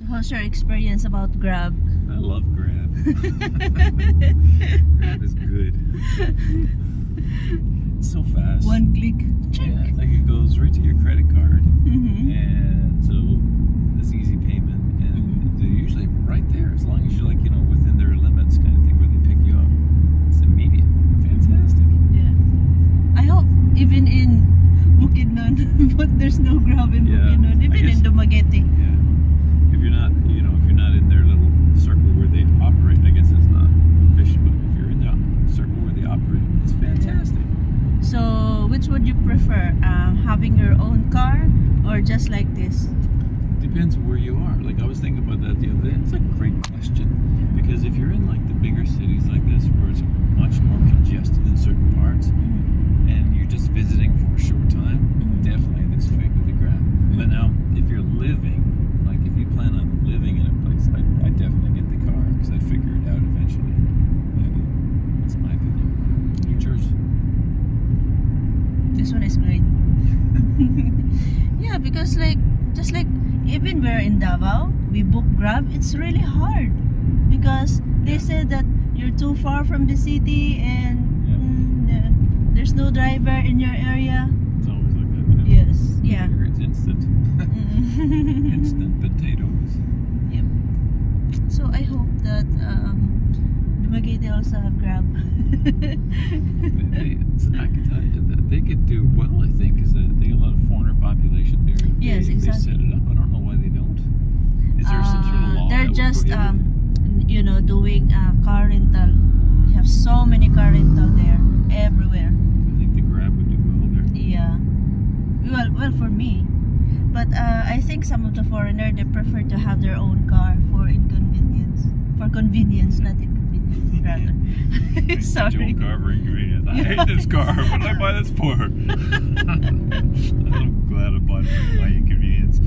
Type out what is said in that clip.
How's your experience about Grab? I love Grab. Grab is good. It's so fast. One click. Check. Yeah, like it goes right to your credit card, Mm-hmm. and so it's easy payment, and they're usually right there as long as you're within their limits, kind of thing, where they pick you up. It's immediate. Fantastic. Yeah. I hope even in Bukidnon, but there's no Grab in Yeah, Bukidnon, I even guess- in Dumaguete. Yeah. If you're not, if you're not in their little circle where they operate, I guess it's not efficient, but if you're in the circle where they operate, it's fantastic. So, which would you prefer? Having your own car or just like this? Depends where you are. Like I was thinking about that the other day. It's a great question because if you're in like the bigger cities like this, where it's much more congested in certain parts, and you're just visiting for a short time, definitely this is right with the Grab. But now, if you're living, like if you plan on living in a place, I definitely get the car because I figure it out eventually. That's my opinion. What's yours? This one is great. Yeah, because just like even we're in Davao, we book Grab. It's really hard because they said that you're too far from the city and there's no driver in your area. It's always like that. Yes, yeah. Here it's instant. Instant potatoes. Yep. So I hope that Dumaguete also have Grab. I can tell you that they could do well, I think, because they got a lot of foreigner population there. Yes, If exactly. They set it up. I don't know why they don't. Is there some sort of law? They're that would just prohibit it? doing car rental. They have so many car rental there, everywhere. I think the Grab would do well there. Yeah. Well, for me, but I think some of the foreigner they prefer to have their own car for inconvenience, not inconvenience rather. Sorry. Joe Carver ingredients. I hate this car. What did I buy this for? I'm glad I bought it for my inconvenience.